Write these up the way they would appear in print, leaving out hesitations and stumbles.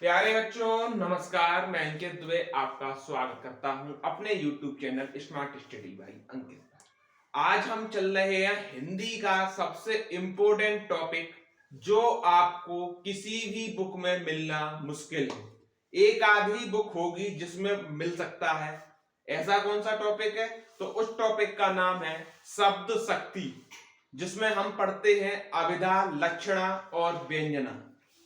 प्यारे बच्चों नमस्कार। मैं अंकित दुबे आपका स्वागत करता हूं अपने YouTube channel smart study by Ankit. आज हम चल रहे हैं हिंदी का सबसे इंपॉर्टेंट टॉपिक जो आपको किसी भी बुक में मिलना मुश्किल है। एक आधी बुक होगी जिसमें मिल सकता है। ऐसा कौन सा टॉपिक है? तो उस टॉपिक का नाम है शब्द शक्ति, जिसमें हम पढ़ते हैं अभिधा, लक्षणा और व्यंजना।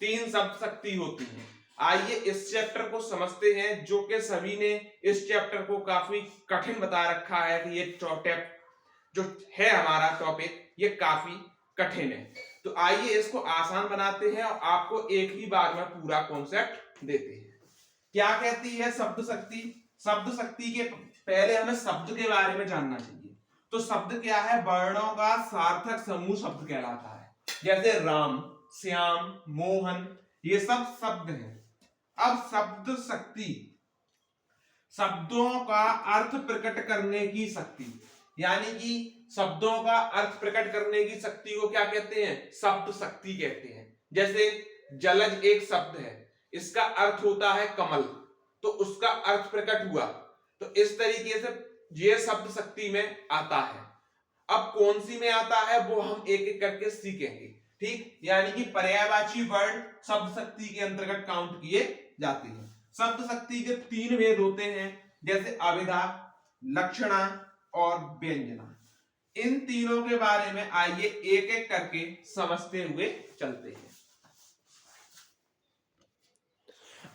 तीन शब्द शक्ति होती है। आइए इस चैप्टर को समझते हैं, जो कि सभी ने इस चैप्टर को काफी कठिन बता रखा है कि ये टॉपिक जो है हमारा टॉपिक ये काफी कठिन है। तो आइए इसको आसान बनाते हैं और आपको एक ही बार में पूरा कॉन्सेप्ट देते हैं। क्या कहती है शब्द शक्ति? शब्द शक्ति के पहले हमें शब्द के बारे में जानना चाहिए। तो शब्द क्या है? वर्णों का सार्थक समूह शब्द कहलाता है। जैसे राम, श्याम, मोहन, ये सब शब्द हैं। अब शब्द शक्ति शब्दों का अर्थ प्रकट करने की शक्ति, यानी कि शब्दों का अर्थ प्रकट करने की शक्ति को क्या कहते हैं? शब्द शक्ति कहते हैं। जैसे जलज एक शब्द है, इसका अर्थ होता है कमल, तो उसका अर्थ प्रकट हुआ। तो इस तरीके से ये शब्द शक्ति में आता है। अब कौन सी में आता है वो हम एक एक करके सीखेंगे, ठीक? यानी कि पर्यायवाची वर्ड शब्द शक्ति के अंतर्गत काउंट किए जाते हैं। शब्द शक्ति के तीन भेद होते हैं, जैसे अभिधा, लक्षणा और व्यंजना। इन तीनों के बारे में आइए एक एक करके समझते हुए चलते हैं।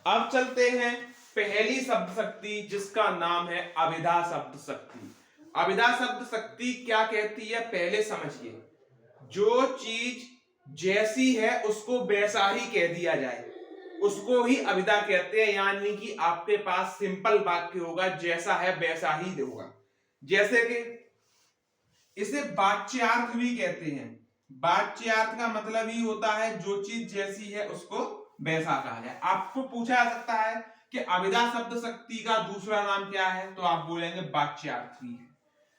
अब चलते हैं पहली शब्द शक्ति, जिसका नाम है अभिधा शब्द शक्ति। अभिधा शब्द शक्ति क्या कहती है पहले समझिए। जो चीज जैसी है उसको वैसा ही कह दिया जाए, उसको ही अभिधा कहते हैं। यानी कि आपके पास सिंपल वाक्य होगा, जैसा है वैसा ही होगा। जैसे कि इसे वाच्यार्थ भी कहते हैं। वाच्यार्थ का मतलब ही होता है जो चीज जैसी है उसको वैसा कहा जाए। आपको पूछा जा सकता है कि अभिधा शब्द शक्ति का दूसरा नाम क्या है, तो आप बोलेंगे वाच्यार्थ ही है।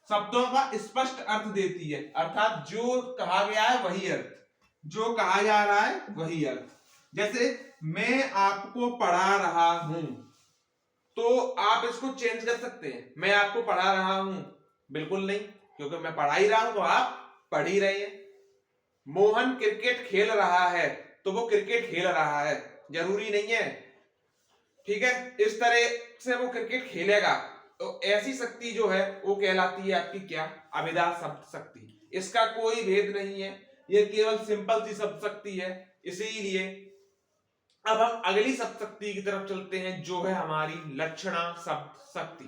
शब्दों का स्पष्ट अर्थ देती है, अर्थात जो कहा गया है वही अर्थ, जो कहा जा रहा है वही अर्थ। जैसे मैं आपको पढ़ा रहा हूं, तो आप इसको चेंज कर सकते हैं। मैं आपको पढ़ा रहा हूं, बिल्कुल नहीं, क्योंकि मैं पढ़ा ही रहा हूं तो आप पढ़ ही रहे हैं। मोहन क्रिकेट खेल रहा है, तो वो क्रिकेट खेल रहा है, जरूरी नहीं है, ठीक है? इस तरह से वो क्रिकेट खेलेगा। तो ऐसी शक्ति जो है वो कहलाती है आपकी क्या? अभिधा शब्द शक्ति। इसका कोई भेद नहीं है, ये केवल सिंपल सी शब्द शक्ति है। इसीलिए अब हम अगली शब्द शक्ति की तरफ चलते हैं, जो है हमारी लक्षणा शब्द शक्ति।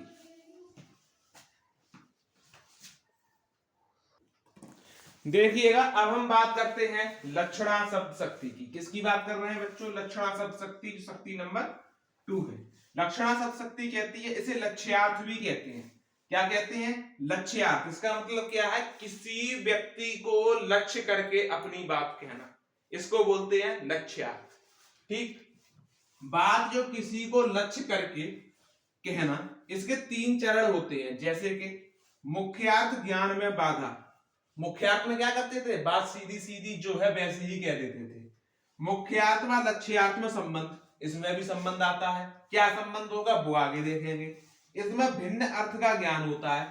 देखिएगा, अब हम बात करते हैं लक्षणा शब्द शक्ति की। किसकी बात कर रहे हैं बच्चों? लक्षणा शब्द शक्ति, जो शक्ति नंबर 2 है। लक्षणा शब्द शक्ति कहती है, इसे लक्ष्यार्थ भी कहते हैं। क्या कहते हैं? लक्ष्यार्थ। इसका मतलब क्या है? किसी व्यक्ति को लक्ष्य करके अपनी बात कहना, इसको बोलते हैं लक्ष्यार्थ, ठीक? बात जो किसी को लक्ष्य करके कहना, इसके 3 चरण होते हैं। जैसे कि मुख्यार्थ, ज्ञान में बाधा। मुख्यार्थ में क्या करते थे? बात सीधी सीधी जो है वैसे ही कह देते थे। मुख्यार्थ व लक्ष्यार्थ में संबंध, इसमें भी संबंध आता है। क्या संबंध होगा वो आगे देखेंगे। इसमें भिन्न अर्थ का ज्ञान होता है।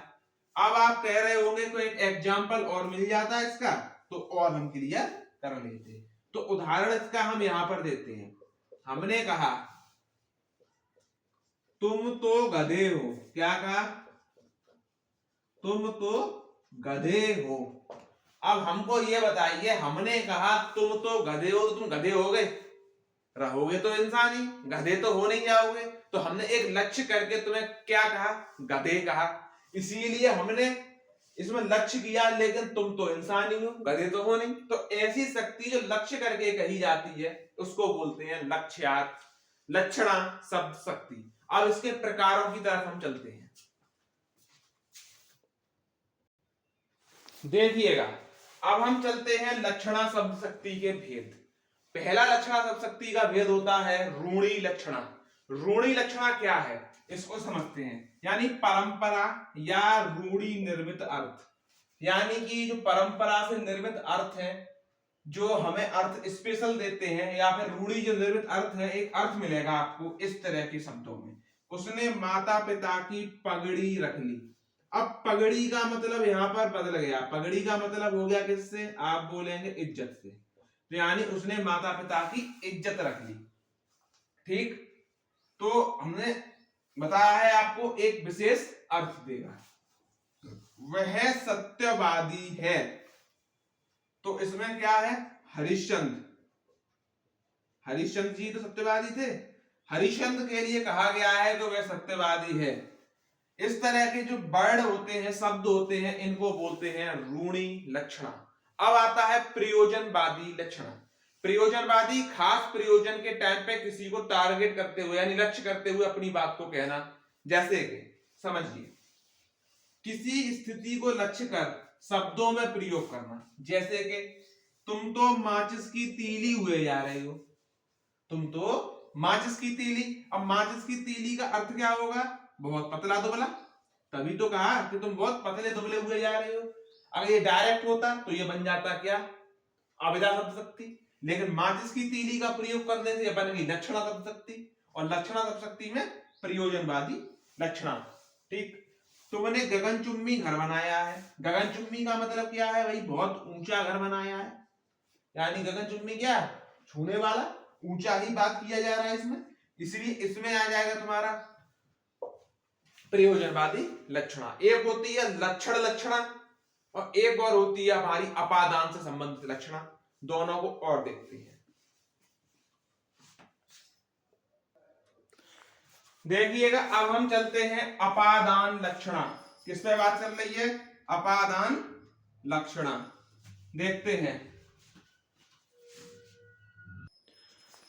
अब आप कह रहे होंगे कोई एक एग्जाम्पल और मिल जाता है इसका, तो और हम क्लियर कर लेते। तो उदाहरण इसका हम यहां पर देते हैं। हमने कहा तुम तो गधे हो। क्या कहा? तुम तो गधे हो। अब हमको ये बताइए, हमने कहा तुम तो गधे हो, तो तुम गधे हो गए? रहोगे तो इंसान ही, गधे तो हो नहीं जाओगे। तो हमने एक लक्ष्य करके तुम्हें क्या कहा? गधे कहा। इसीलिए हमने इसमें लक्ष्य किया, लेकिन तुम तो इंसान ही हो, गधे तो हो नहीं। तो ऐसी शक्ति जो लक्ष्य करके कही जाती है उसको बोलते हैं लक्ष्यार्थ, लक्षणा शब्द शक्ति। अब इसके प्रकारों की तरफ हम चलते हैं। देखिएगा, अब हम चलते हैं लक्षणा शब्द शक्ति के भेद। पहला लक्षणा शब्द शक्ति का भेद होता है रूढ़ी लक्षणा। रूढ़ी लक्षणा क्या है इसको समझते हैं। यानी परंपरा या रूढ़ी निर्मित अर्थ, यानी कि जो परंपरा से निर्मित अर्थ है जो हमें अर्थ स्पेशल देते हैं या फिर रूढ़ी जो निर्मित अर्थ है, एक अर्थ मिलेगा आपको इस तरह के शब्दों में। उसने माता पिता की पगड़ी रख ली। अब पगड़ी का मतलब यहां पर बदल गया, पगड़ी का मतलब हो गया किससे, आप बोलेंगे इज्जत से। तो यानी उसने माता पिता की इज्जत रख ली। ठीक, तो हमने बताया है आपको एक विशेष अर्थ देगा। वह सत्यवादी है, तो इसमें क्या है, हरिश्चंद्र, हरिश्चंद्र जी तो सत्यवादी थे, हरिश्चंद्र के लिए कहा गया है तो वह सत्यवादी है। इस तरह के जो वर्ड होते हैं, शब्द होते हैं, इनको बोलते हैं रूढ़ी लक्षणा। अब आता है प्रयोजनवादी लक्षणा। प्रयोजनवादी खास प्रयोजन के टाइम पे किसी को टारगेट करते हुए यानी लक्ष्य करते हुए अपनी बात को कहना। जैसे कि समझिए, किसी स्थिति को लक्ष्य कर शब्दों में प्रयोग करना। जैसे कि तुम तो माचिस की तीली हुए जा रहे हो, तुम तो माचिस की तीली। अब माचिस की तीली का अर्थ क्या होगा, बहुत पतला दुबला। तभी तो कहा कि तुम बहुत पतले दुबले हुए जा रहे हो। अगर ये डायरेक्ट होता तो ये बन जाता क्या, अभिधा शब्द शक्ति। लेकिन माचिस की तीली का प्रयोग करने से बन गई लक्षणा शब्द शक्ति, और लक्षणा शब्द शक्ति में प्रयोजनवादी लक्षणा। ठीक, तुमने गगनचुंबी घर बनाया है। गगनचुंबी का मतलब क्या है भाई, बहुत ऊंचा घर बनाया है। यानी गगनचुंबी क्या, छूने वाला, ऊंचा ही बात किया जा रहा है इसमें, इसलिए इसमें आ जाएगा तुम्हारा प्रयोजनवादी लक्षणा। एक होती है लक्षण लक्षणा और एक और होती है हमारी अपादान से संबंधित लक्षणा। दोनों को और देखते हैं। देखिएगा, अब हम चलते हैं अपादान लक्षणा। किस पे बात चल रही है, अपादान लक्षणा। देखते हैं।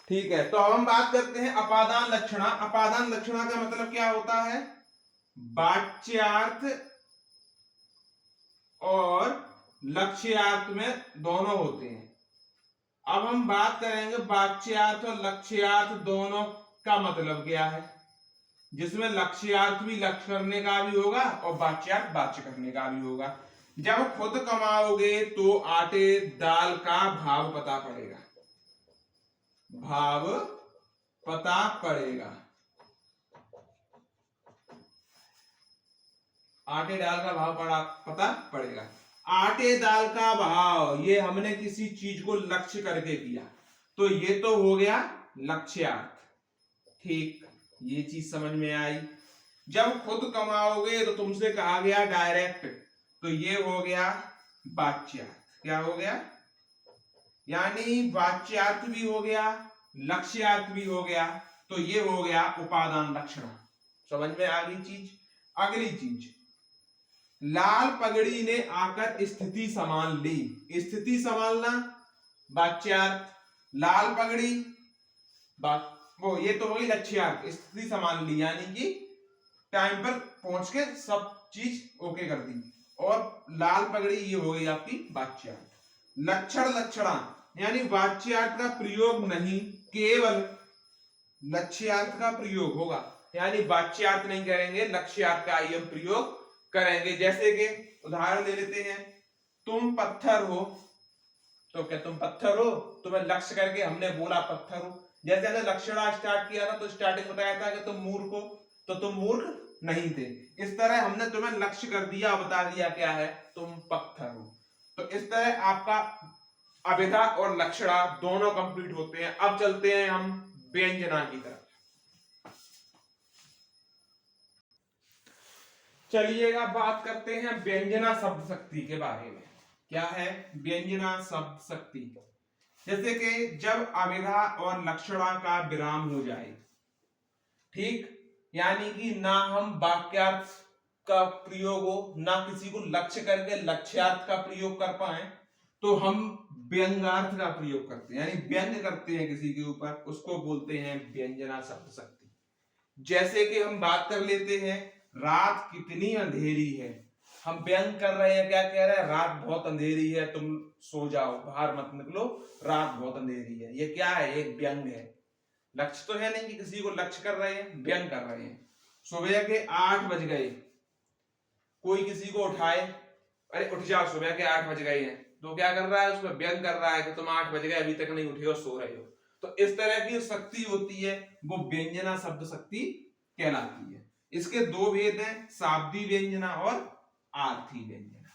ठीक है, तो अब हम बात करते हैं अपादान लक्षणा। अपादान लक्षणा का मतलब क्या होता है, वाच्यार्थ और लक्ष्यार्थ में दोनों होते हैं। अब हम बात करेंगे वाच्यार्थ और लक्ष्यार्थ दोनों का मतलब क्या है, जिसमें लक्ष्यार्थ भी लक्ष्य करने का भी होगा और वाच्यार्थ वाच्य करने का भी होगा। जब खुद कमाओगे तो आटे दाल का भाव पता पड़ेगा, भाव पता पड़ेगा। आटे दाल का भाव पता पड़ेगा। आटे दाल का भाव, ये हमने किसी चीज को लक्ष्य करके किया, तो ये तो हो गया लक्ष्यार्थ। ठीक, ये चीज समझ में आई। जब खुद कमाओगे तो तुमसे कहा गया डायरेक्ट, तो ये हो गया वाच्यार्थ। क्या हो गया, यानी वाच्यार्थ भी हो गया, लक्ष्यार्थ भी हो गया, तो ये हो गया उपादान लक्षण। समझ में आ गई चीज। अगली चीज, लाल पगड़ी ने आकर स्थिति संभाल ली। स्थिति संभालना वाच्यार्थ, लाल पगड़ी वो ये तो होगी लक्ष्यार्थ। स्थिति संभाल ली यानी कि टाइम पर पहुंच के सब चीज ओके कर दी, और लाल पगड़ी ये हो गई आपकी वाच्यार्थ। लक्षण लक्षणा यानी वाच्यार्थ का प्रयोग नहीं, केवल लक्ष्यार्थ का प्रयोग होगा। यानी वाच्यार्थ नहीं करेंगे, लक्ष्यार्थ का ही हम प्रयोग करेंगे। जैसे कि उदाहरण ले लेते हैं, तुम पत्थर हो, तो क्या तुम पत्थर हो, तुम्हें लक्ष्य करके हमने बोला पत्थर हो। जैसे हमने लक्षणा स्टार्ट किया था तो स्टार्टिंग बताया था कि तुम मूर्ख हो, तो तुम मूर्ख नहीं थे। इस तरह हमने तुम्हें लक्ष्य कर दिया, बता दिया क्या है, तुम पत्थर हो। तो इस तरह आपका अभिधा और लक्षणा दोनों कंप्लीट होते हैं। अब चलते हैं हम व्यंजना की तरफ। चलिएगा बात करते हैं व्यंजना शब्द शक्ति के बारे में। क्या है व्यंजना शब्द शक्ति, जैसे कि जब अभिधा और लक्षणा का विराम हो जाए। ठीक, यानी कि ना हम वाक्यार्थ का प्रयोग हो, ना किसी को लक्ष्य करके लक्ष्यार्थ का प्रयोग कर पाए, तो हम व्यंग्यार्थ का प्रयोग करते हैं, यानी व्यंग करते हैं किसी के ऊपर, उसको बोलते हैं व्यंजना शब्द शक्ति। जैसे कि हम बात कर लेते हैं, रात कितनी अंधेरी है। हम व्यंग कर रहे हैं, क्या कह रहे हैं, रात बहुत अंधेरी है, तुम सो जाओ, बाहर मत निकलो, रात बहुत अंधेरी है। ये क्या है, एक व्यंग है। लक्ष्य तो है नहीं कि किसी को लक्ष्य कर रहे हैं, व्यंग कर रहे हैं। सुबह के 8 बज गए, कोई किसी को उठाए, अरे उठ जाओ, सुबह के 8 बज गए हैं, तो क्या कर रहा है, उसमें व्यंग कर रहा है कि तुम 8 बज गए अभी तक नहीं उठे हो, सो रहे हो। तो इस तरह की शक्ति होती है वो व्यंजना शब्द शक्ति कहलाती है। इसके दो भेद हैं, शाब्दी व्यंजना और आर्थी व्यंजना।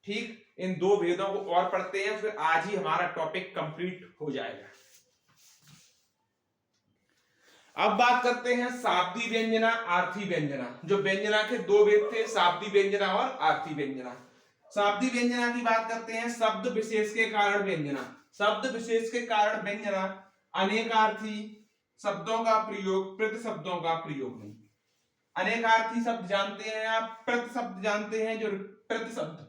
ठीक, इन दो भेदों को और पढ़ते हैं, फिर आज ही हमारा टॉपिक कंप्लीट हो जाएगा। अब बात करते हैं शाब्दी व्यंजना आर्थी व्यंजना। जो व्यंजना के दो भेद थे, शाब्दी व्यंजना और आर्थी व्यंजना। शाब्दी व्यंजना की बात करते हैं, शब्द विशेष के कारण व्यंजना। शब्द विशेष के कारण व्यंजना अनेकार्थी शब्दों का प्रयोग, प्रति शब्दों का प्रयोग नहीं। अनेकार्थी शब्द जानते हैं आप, प्रति शब्द जानते हैं, जो प्रति शब्द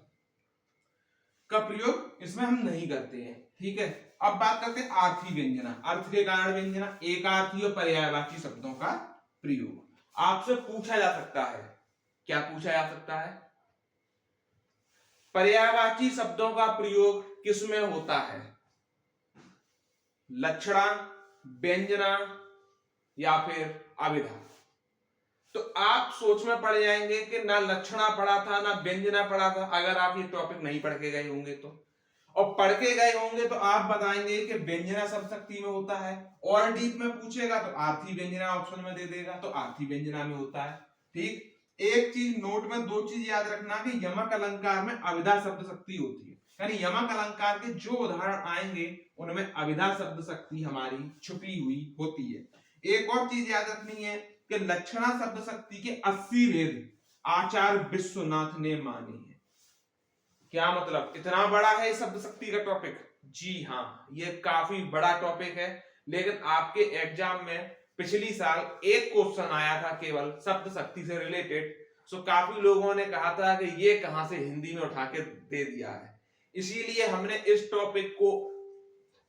का प्रयोग इसमें हम नहीं करते हैं। ठीक है, अब बात करते हैं आर्थी व्यंजना। अर्थ के कारण व्यंजना, एकार्थी और पर्यायवाची शब्दों का प्रयोग। आपसे पूछा जा सकता है, क्या पूछा जा सकता है, पर्यायवाची शब्दों का प्रयोग किसमें होता है, लक्षणा, व्यंजना या फिर अभिधा। तो आप सोच में पड़ जाएंगे कि ना लक्षणा पढ़ा था ना व्यंजना पढ़ा था, अगर आप ये टॉपिक नहीं पढ़ के गए होंगे तो। और पढ़ के गए होंगे तो आप बताएंगे कि व्यंजना शब्द शक्ति में होता है, और डीप में पूछेगा तो आर्थी व्यंजना ऑप्शन में दे देगा, तो आर्थी व्यंजना में होता है। ठीक, एक चीज नोट में, दो चीज याद रखना कि यमक अलंकार में अभिधा शब्द शक्ति होती है, यानी यमक अलंकार के जो उदाहरण आएंगे उनमें अभिधा शब्द शक्ति हमारी छुपी हुई होती है। एक और चीज याद रखनी है कि लक्षणा शब्द शक्ति के 80 भेद आचार्य विश्वनाथ ने माने हैं। क्या मतलब, इतना बड़ा है इस शब्द शक्ति का टॉपिक? जी हाँ, ये काफी बड़ा टॉपिक है, लेकिन आपके एग्जाम में पिछली साल एक क्वेश्चन आया था केवल शब्द शक्ति से रिलेटेड। सो काफी लोगों ने कहा था कि ये कहां से हिंदी में उठा के दे दिया है, इसीलिए हमने इस टॉपिक को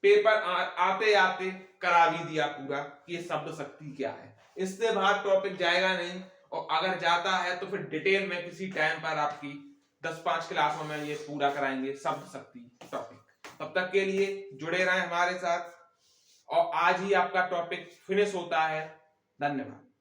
पेपर आते आते करा भी दिया पूरा कि ये शब्द शक्ति क्या है। इससे बाहर टॉपिक जाएगा नहीं, और अगर जाता है तो फिर डिटेल में किसी टाइम पर आपकी 10-5 क्लासों में ये पूरा कराएंगे शब्द शक्ति टॉपिक। तब तक के लिए जुड़े रहें हमारे साथ, और आज ही आपका टॉपिक फिनिश होता है। धन्यवाद।